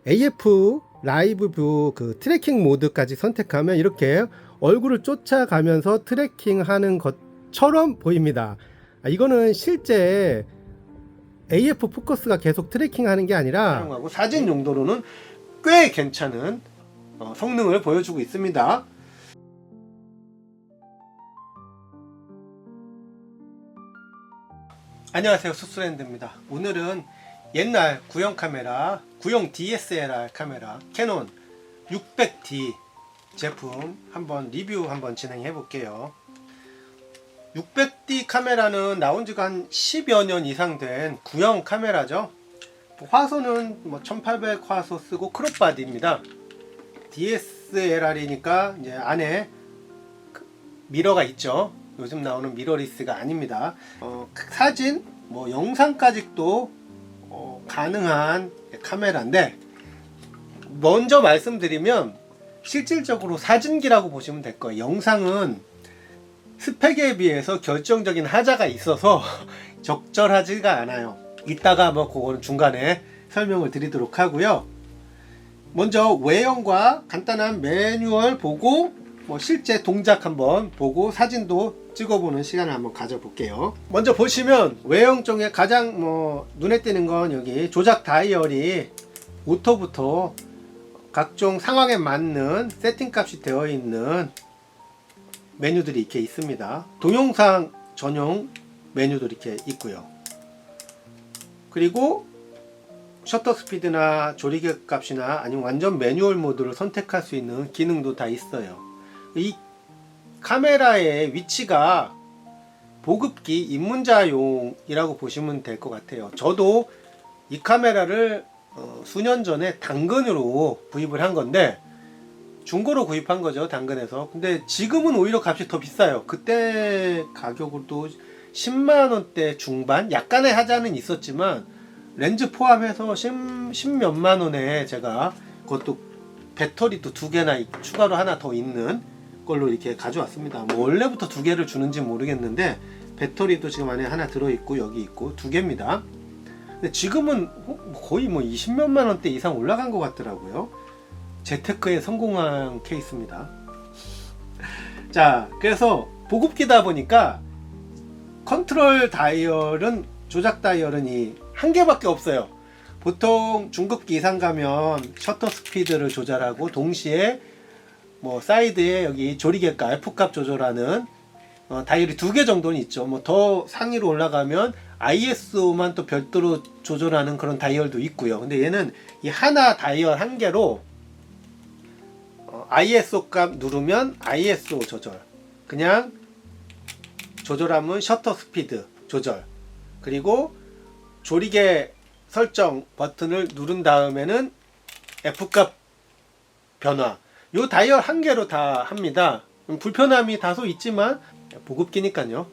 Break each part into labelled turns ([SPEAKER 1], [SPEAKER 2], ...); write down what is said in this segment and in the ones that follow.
[SPEAKER 1] AF 라이브 뷰 그 트래킹 모드까지 선택하면 이렇게 얼굴을 쫓아가면서 트래킹하는 것처럼 보입니다. 이거는 실제 AF 포커스가 계속 트래킹하는 게 아니라 사용하고 사진 용도로는 꽤 괜찮은 성능을 보여주고 있습니다. 안녕하세요, 수스랜드입니다. 오늘은 옛날 구형 카메라, 구형 DSLR 카메라 캐논 600D 제품 한번 리뷰 한번 진행해 볼게요. 600D 카메라는 나온 지가 한 10여 년 이상 된 구형 카메라죠. 화소는 1800 화소 쓰고 크롭바디입니다. DSLR이니까 이제 안에 미러가 있죠. 요즘 나오는 미러리스가 아닙니다. 사진, 영상까지도 가능한 카메라인데, 먼저 말씀드리면 실질적으로 사진기라고 보시면 될 거예요. 영상은 스펙에 비해서 결정적인 하자가 있어서 적절하지가 않아요. 이따가 그거는 중간에 설명을 드리도록 하고요. 먼저 외형과 간단한 매뉴얼 보고 실제 동작 한번 보고 사진도 찍어보는 시간을 한번 가져볼게요. 먼저 보시면 외형 중에 가장 눈에 띄는 건 여기 조작 다이얼이 오토부터 각종 상황에 맞는 세팅 값이 되어 있는 메뉴들이 이렇게 있습니다. 동영상 전용 메뉴도 이렇게 있고요. 그리고 셔터 스피드나 조리개 값이나 아니면 완전 매뉴얼 모드를 선택할 수 있는 기능도 다 있어요. 이 카메라의 위치가 보급기 입문자용이라고 보시면 될 것 같아요. 저도 이 카메라를 수년 전에 당근으로 구입을 한 건데, 중고로 구입한 거죠, 당근에서. 근데 지금은 오히려 값이 더 비싸요. 그때 가격으로도 10만원대 중반, 약간의 하자는 있었지만 렌즈 포함해서 10몇만 원에 제가 그것도 배터리도 2개나 추가로 하나 더 있는 걸로 이렇게 가져왔습니다. 원래부터 2개를 주는지 모르겠는데 배터리도 지금 안에 하나 들어있고 여기 있고 2개입니다. 근데 지금은 거의 20몇만 원대 이상 올라간 것 같더라고요. 재테크에 성공한 케이스입니다. 자, 그래서 보급기다 보니까 컨트롤 다이얼은, 조작 다이얼은 이 한 개밖에 없어요. 보통 중급기 이상 가면 셔터 스피드를 조절하고 동시에 사이드에 여기 조리개값, F값 조절하는 다이얼이 2개 정도는 있죠. 더 상위로 올라가면 ISO만 또 별도로 조절하는 그런 다이얼도 있고요. 근데 얘는 이 하나 다이얼 한 개로 ISO 값 누르면 ISO 조절, 그냥 조절하면 셔터 스피드 조절, 그리고 조리개 설정 버튼을 누른 다음에는 F값 변화, 요 다이얼 한 개로 다 합니다. 불편함이 다소 있지만 보급기니까요.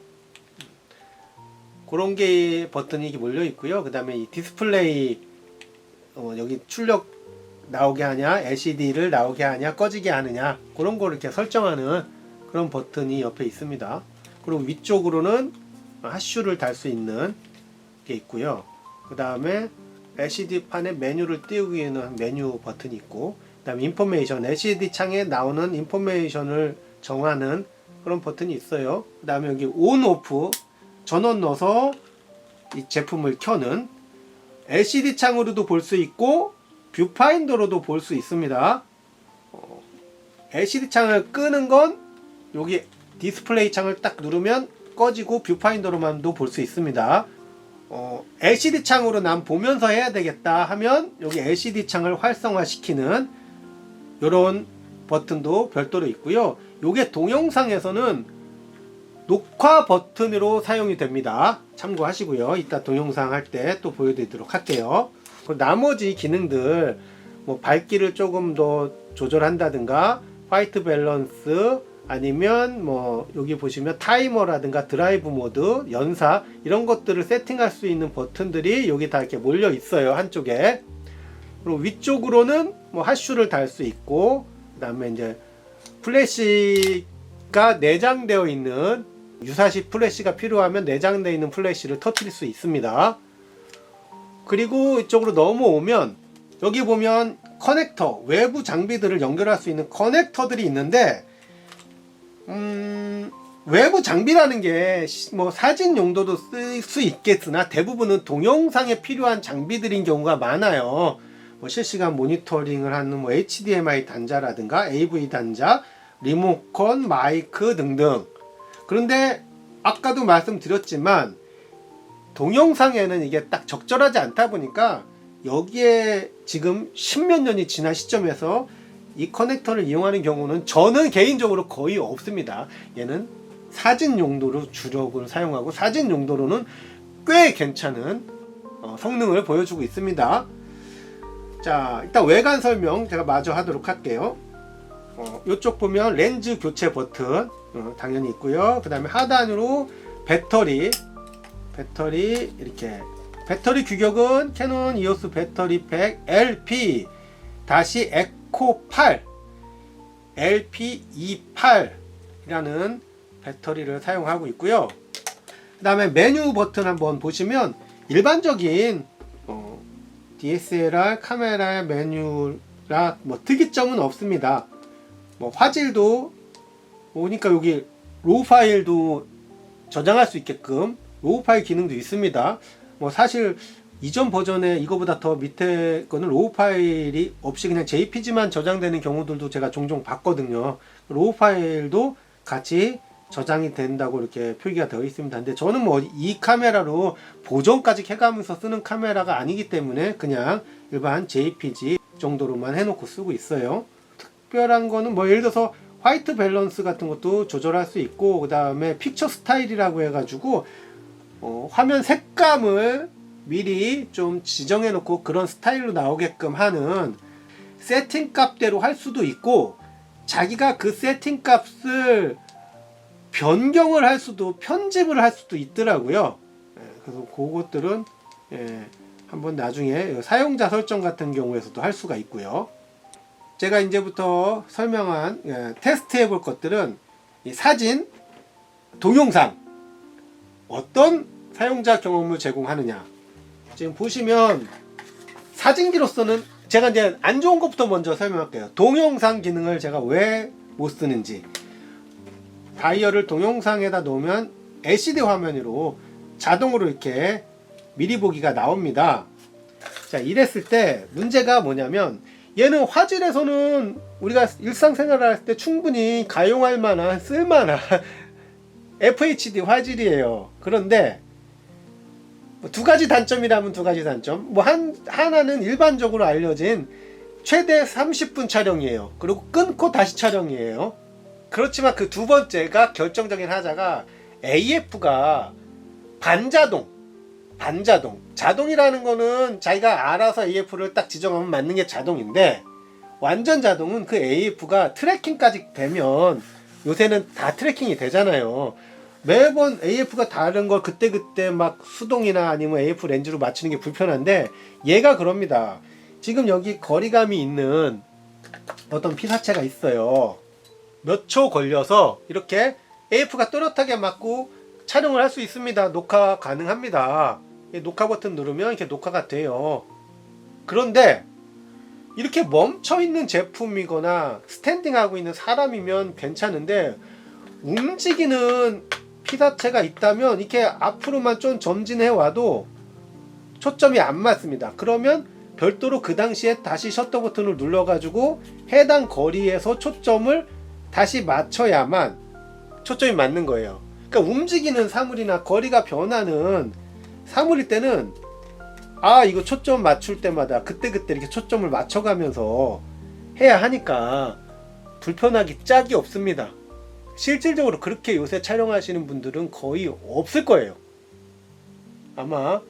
[SPEAKER 1] 그런 게 버튼이 몰려 있고요. 그 다음에 이 디스플레이, 여기 출력 나오게 하냐, LCD를 나오게 하냐, 꺼지게 하느냐, 그런 거를 이렇게 설정하는 그런 버튼이 옆에 있습니다. 그리고 위쪽으로는 하슈를 달 수 있는 게 있고요. 그 다음에 LCD 판에 메뉴를 띄우기 위한 메뉴 버튼이 있고, 그 다음에 인포메이션, LCD 창에 나오는 인포메이션을 정하는 그런 버튼이 있어요. 그 다음에 여기 온, 오프, 전원 넣어서 이 제품을 켜는, LCD 창으로도 볼 수 있고 뷰파인더로도 볼 수 있습니다. LCD 창을 끄는 건 여기 디스플레이 창을 딱 누르면 꺼지고 뷰파인더로만도 볼 수 있습니다. LCD 창으로 난 보면서 해야 되겠다 하면 여기 LCD 창을 활성화시키는 이런 버튼도 별도로 있고요. 요게 동영상에서는 녹화 버튼으로 사용이 됩니다. 참고하시고요. 이따 동영상 할 때 또 보여드리도록 할게요. 나머지 기능들, 밝기를 조금 더 조절한다든가, 화이트 밸런스, 아니면 여기 보시면 타이머라든가 드라이브 모드, 연사, 이런 것들을 세팅할 수 있는 버튼들이 여기 다 이렇게 몰려 있어요, 한쪽에. 그리고 위쪽으로는 하슈를 달 수 있고, 그 다음에 이제 플래시가 내장되어 있는, 유사시 플래시가 필요하면 내장되어 있는 플래시를 터뜨릴 수 있습니다. 그리고 이쪽으로 넘어오면 여기 보면 커넥터, 외부 장비들을 연결할 수 있는 커넥터들이 있는데 외부 장비라는 게 뭐 사진 용도도 쓸 수 있겠으나 대부분은 동영상에 필요한 장비들인 경우가 많아요. 뭐 실시간 모니터링을 하는 뭐 HDMI 단자라든가 AV 단자, 리모컨, 마이크 등등. 그런데 아까도 말씀드렸지만 동영상에는 이게 딱 적절하지 않다 보니까 여기에 지금 십몇 년이 지난 시점에서 이 커넥터를 이용하는 경우는 저는 개인적으로 거의 없습니다. 얘는 사진 용도로 주력으로 사용하고 사진 용도로는 꽤 괜찮은 성능을 보여주고 있습니다. 자, 일단 외관 설명 제가 마저 하도록 할게요. 이쪽 보면 렌즈 교체 버튼 당연히 있고요. 그 다음에 하단으로 배터리 이렇게 배터리 규격은 캐논 EOS 배터리 팩 LP-에코 8 LP28이라는 배터리를 사용하고 있고요. 그 다음에 메뉴 버튼 한번 보시면 일반적인 DSLR 카메라의 메뉴라 뭐 특이점은 없습니다. 뭐 화질도 보니까 여기 로우 파일도 저장할 수 있게끔 로우 파일 기능도 있습니다. 뭐 사실 이전 버전에 이거보다 더 밑에 거는 로우 파일이 없이 그냥 JPG만 저장되는 경우들도 제가 종종 봤거든요. 로우 파일도 같이 저장이 된다고 이렇게 표기가 되어 있습니다. 근데 저는 뭐 이 카메라로 보정까지 해가면서 쓰는 카메라가 아니기 때문에 그냥 일반 JPG 정도로만 해놓고 쓰고 있어요. 특별한 거는 뭐 예를 들어서 화이트 밸런스 같은 것도 조절할 수 있고, 그 다음에 픽처 스타일이라고 해가지고 화면 색감을 미리 좀 지정해 놓고 그런 스타일로 나오게끔 하는 세팅 값대로 할 수도 있고, 자기가 그 세팅 값을 변경을 할 수도, 편집을 할 수도 있더라고요. 그래서 그것들은 한번 나중에 사용자 설정 같은 경우에서도 할 수가 있고요. 제가 이제부터 설명한 테스트 해볼 것들은 이 사진, 동영상 어떤 사용자 경험을 제공하느냐. 지금 보시면 사진기로서는 제가 이제 안 좋은 것부터 먼저 설명할게요. 동영상 기능을 제가 왜 못 쓰는지. 다이얼을 동영상에다 놓으면 LCD 화면으로 자동으로 이렇게 미리 보기가 나옵니다. 자, 이랬을 때 문제가 뭐냐면 얘는 화질에서는 우리가 일상생활을 할 때 충분히 가용할 만한, 쓸만한 FHD 화질이에요. 그런데 두 가지 단점이라면 두 가지 단점. 뭐 하나는 일반적으로 알려진 최대 30분 촬영이에요. 그리고 끊고 다시 촬영이에요. 그렇지만 그 두 번째가 결정적인 하자가 AF가 반자동. 자동이라는 거는 자기가 알아서 AF를 딱 지정하면 맞는 게 자동인데, 완전 자동은 그 AF가 트래킹까지 되면, 요새는 다 트래킹이 되잖아요. 매번 AF가 다른 걸 그때그때 막 수동이나 아니면 AF 렌즈로 맞추는 게 불편한데, 얘가 그럽니다. 지금 여기 거리감이 있는 어떤 피사체가 있어요. 몇 초 걸려서 이렇게 AF가 또렷하게 맞고 촬영을 할 수 있습니다. 녹화 가능합니다. 녹화 버튼 누르면 이렇게 녹화가 돼요. 그런데 이렇게 멈춰 있는 제품이거나 스탠딩하고 있는 사람이면 괜찮은데, 움직이는 피사체가 있다면 이렇게 앞으로만 좀 전진해 와도 초점이 안 맞습니다. 그러면 별도로 그 당시에 다시 셔터 버튼을 눌러 가지고 해당 거리에서 초점을 다시 맞춰야만 초점이 맞는 거예요. 그러니까 움직이는 사물이나 거리가 변하는 사물일 때는 이거 초점 맞출 때마다 그때그때 이렇게 초점을 맞춰가면서 해야 하니까 불편하기 짝이 없습니다. 실질적으로 그렇게 요새 촬영하시는 분들은 거의 없을 거예요. 아마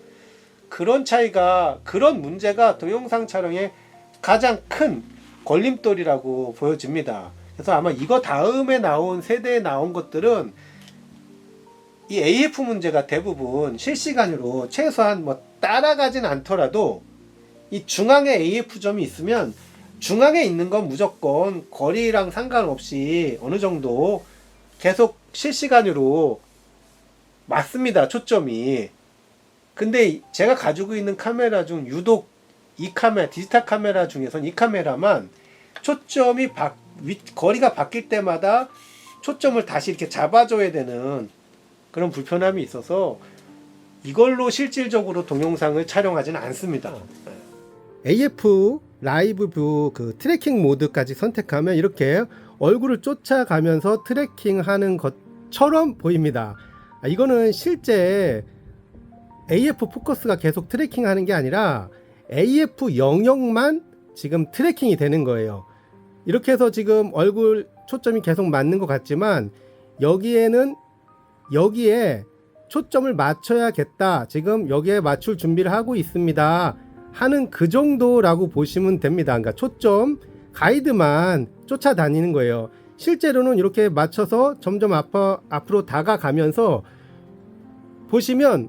[SPEAKER 1] 그런 차이가, 그런 문제가 동영상 촬영의 가장 큰 걸림돌이라고 보여집니다. 그래서 아마 이거 다음에 나온 세대에 나온 것들은 이 AF 문제가 대부분 실시간으로 최소한 뭐 따라가진 않더라도 이 중앙에 AF점이 있으면 중앙에 있는 건 무조건 거리랑 상관없이 어느 정도 계속 실시간으로 맞습니다. 초점이. 근데 제가 가지고 있는 카메라 중 유독 이 카메라, 디지털 카메라 중에선 이 카메라만 초점이 거리가 바뀔 때마다 초점을 다시 이렇게 잡아줘야 되는 그런 불편함이 있어서 이걸로 실질적으로 동영상을 촬영하지는 않습니다. AF 라이브 뷰 그 트래킹 모드까지 선택하면 이렇게 얼굴을 쫓아가면서 트래킹하는 것처럼 보입니다. 이거는 실제 AF 포커스가 계속 트래킹하는 게 아니라 AF 영역만 지금 트래킹이 되는 거예요. 이렇게 해서 지금 얼굴 초점이 계속 맞는 것 같지만 여기에 초점을 맞춰야겠다, 지금 여기에 맞출 준비를 하고 있습니다 하는 그 정도라고 보시면 됩니다. 그러니까 초점 가이드만 쫓아다니는 거예요. 실제로는 이렇게 맞춰서 점점 앞으로 다가가면서 보시면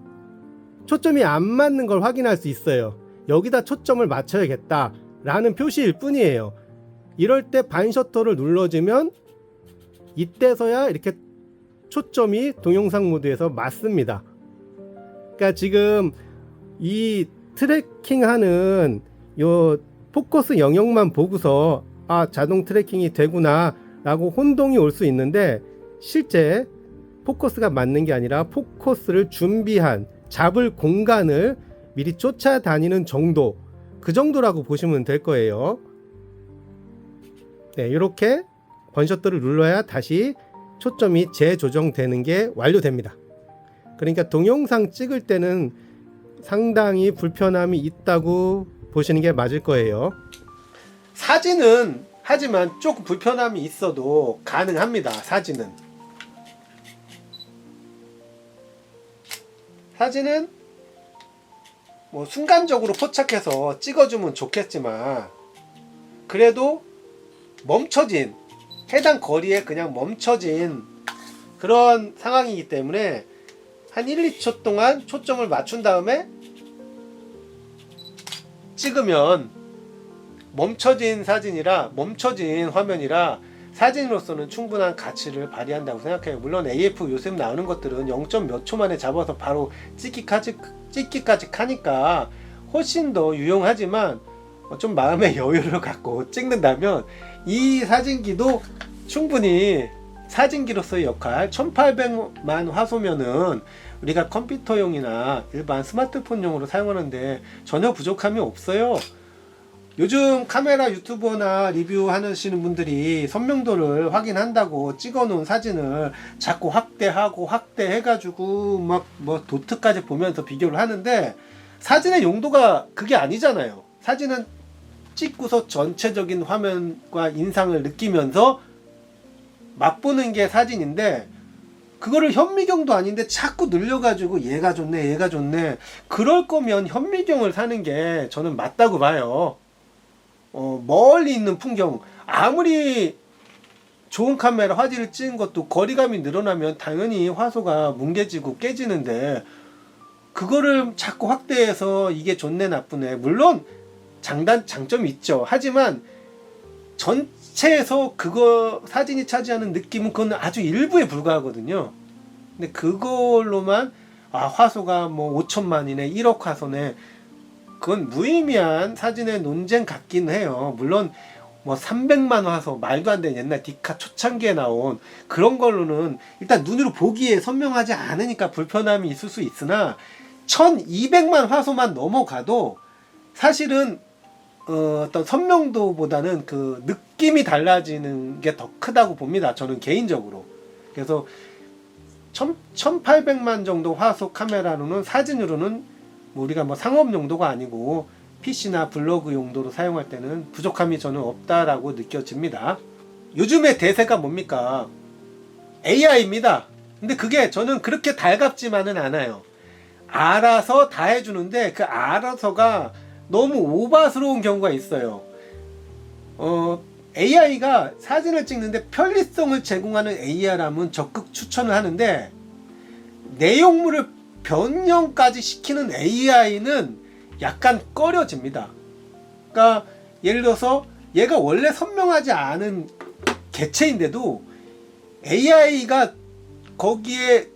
[SPEAKER 1] 초점이 안 맞는 걸 확인할 수 있어요. 여기다 초점을 맞춰야겠다 라는 표시일 뿐이에요. 이럴 때 반셔터를 눌러주면 이때서야 이렇게 초점이 동영상 모드에서 맞습니다. 그러니까 지금 이 트래킹하는 요 포커스 영역만 보고서 자동 트래킹이 되구나 라고 혼동이 올 수 있는데, 실제 포커스가 맞는 게 아니라 포커스를 준비한 잡을 공간을 미리 쫓아다니는 정도, 그 정도라고 보시면 될 거예요. 네, 이렇게 번셔터를 눌러야 다시 초점이 재조정되는 게 완료됩니다. 그러니까 동영상 찍을 때는 상당히 불편함이 있다고 보시는 게 맞을 거예요. 사진은 하지만 조금 불편함이 있어도 가능합니다. 사진은 뭐 순간적으로 포착해서 찍어주면 좋겠지만, 그래도 멈춰진, 해당 거리에 그냥 멈춰진 그런 상황이기 때문에 한 1, 2초 동안 초점을 맞춘 다음에 찍으면 멈춰진 화면이라 사진으로서는 충분한 가치를 발휘한다고 생각해요. 물론 AF 요즘 나오는 것들은 0. 몇 초 만에 잡아서 바로 찍기까지 하니까 훨씬 더 유용하지만, 좀 마음의 여유를 갖고 찍는다면 이 사진기도 충분히 사진기로서의 역할, 1800만 화소면은 우리가 컴퓨터용이나 일반 스마트폰용으로 사용하는데 전혀 부족함이 없어요. 요즘 카메라 유튜버나 리뷰하시는 분들이 선명도를 확인한다고 찍어놓은 사진을 자꾸 확대해가지고 막 뭐 도트까지 보면서 비교를 하는데, 사진의 용도가 그게 아니잖아요. 사진은 찍고서 전체적인 화면과 인상을 느끼면서 맛보는 게 사진인데, 그거를 현미경도 아닌데 자꾸 늘려가지고 얘가 좋네 그럴 거면 현미경을 사는 게 저는 맞다고 봐요. 멀리 있는 풍경, 아무리 좋은 카메라 화질을 찍은 것도 거리감이 늘어나면 당연히 화소가 뭉개지고 깨지는데, 그거를 자꾸 확대해서 이게 좋네 나쁘네, 물론 장점이 있죠. 하지만 전체에서 그거 사진이 차지하는 느낌은 그건 아주 일부에 불과하거든요. 근데 그걸로만 화소가 뭐 5천만이네 1억 화소네, 그건 무의미한 사진의 논쟁 같긴 해요. 물론 뭐 300만 화소, 말도 안 되는 옛날 디카 초창기에 나온 그런 걸로는 일단 눈으로 보기에 선명하지 않으니까 불편함이 있을 수 있으나, 1200만 화소만 넘어가도 사실은 어떤 선명도보다는 그 느낌이 달라지는 게 더 크다고 봅니다. 저는 개인적으로. 그래서 1800만 정도 화소 카메라로는, 사진으로는 뭐 우리가 뭐 상업 용도가 아니고 PC나 블로그 용도로 사용할 때는 부족함이 저는 없다라고 느껴집니다. 요즘의 대세가 뭡니까? AI입니다. 근데 그게 저는 그렇게 달갑지만은 않아요. 알아서 다 해주는데 그 알아서가 너무 오바스러운 경우가 있어요. AI가 사진을 찍는데 편리성을 제공하는 AI라면 적극 추천을 하는데, 내용물을 변형까지 시키는 AI는 약간 꺼려집니다. 그러니까 예를 들어서 얘가 원래 선명하지 않은 개체인데도 AI가 거기에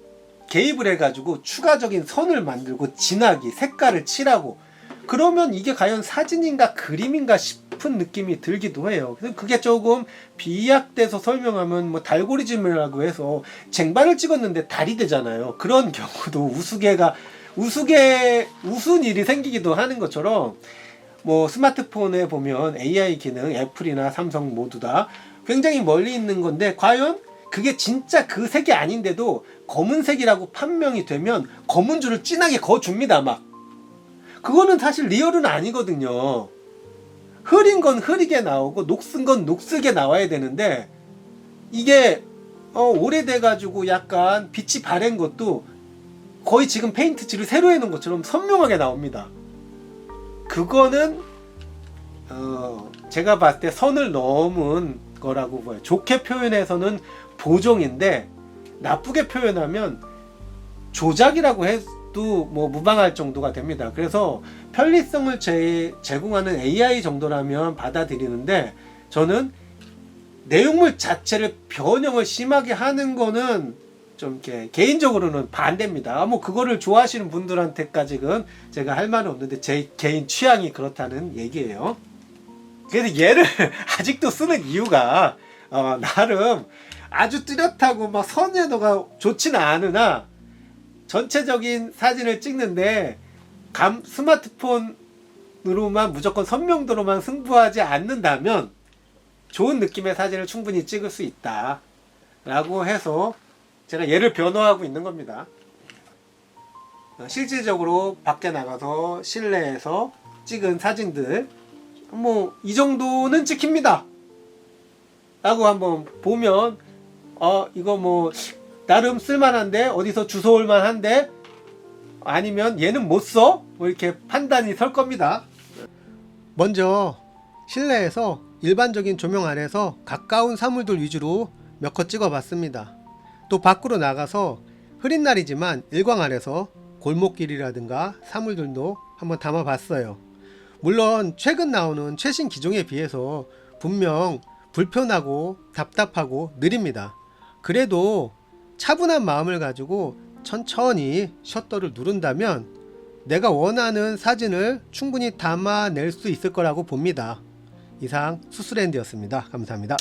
[SPEAKER 1] 개입을 해가지고 추가적인 선을 만들고 진하게 색깔을 칠하고 그러면 이게 과연 사진인가 그림인가 싶은 느낌이 들기도 해요. 그래서 그게 조금 비약돼서 설명하면 뭐 달고리즘이라고 해서 쟁반을 찍었는데 달이 되잖아요. 그런 경우도 우스운 일이 생기기도 하는 것처럼, 뭐 스마트폰에 보면 AI 기능 애플이나 삼성 모두 다 굉장히 멀리 있는 건데, 과연 그게 진짜 그 색이 아닌데도 검은색이라고 판명이 되면 검은 줄을 진하게 그어줍니다. 막 그거는 사실 리얼은 아니거든요. 흐린 건 흐리게 나오고 녹슨 건 녹슬게 나와야 되는데, 이게 오래돼 가지고 약간 빛이 바랜 것도 거의 지금 페인트칠을 새로 해놓은 것처럼 선명하게 나옵니다. 그거는 제가 봤을 때 선을 넘은 거라고 봐요. 좋게 표현해서는 보정인데, 나쁘게 표현하면 조작이라고 해도 뭐 무방할 정도가 됩니다. 그래서 편리성을 제공하는 AI 정도라면 받아들이는데, 저는 내용물 자체를 변형을 심하게 하는 거는 좀 이렇게 개인적으로는 반대입니다. 뭐 그거를 좋아하시는 분들한테까지는 제가 할 말은 없는데, 제 개인 취향이 그렇다는 얘기예요. 그래서 얘를 아직도 쓰는 이유가 나름 아주 뚜렷하고 막 선회도가 좋지는 않으나, 전체적인 사진을 찍는데 스마트폰으로만 무조건 선명도로만 승부하지 않는다면 좋은 느낌의 사진을 충분히 찍을 수 있다 라고 해서 제가 얘를 변호하고 있는 겁니다. 실질적으로 밖에 나가서 실내에서 찍은 사진들 뭐 이 정도는 찍힙니다 라고 한번 보면, 이거 뭐 나름 쓸만한데, 어디서 주워올 만한데, 아니면 얘는 못 써? 뭐 이렇게 판단이 설 겁니다. 먼저 실내에서 일반적인 조명 아래서 가까운 사물들 위주로 몇 컷 찍어 봤습니다. 또 밖으로 나가서 흐린 날이지만 일광 아래서 골목길이라든가 사물들도 한번 담아 봤어요. 물론 최근 나오는 최신 기종에 비해서 분명 불편하고 답답하고 느립니다. 그래도 차분한 마음을 가지고 천천히 셔터를 누른다면 내가 원하는 사진을 충분히 담아낼 수 있을 거라고 봅니다. 이상 수스랜드였습니다. 감사합니다.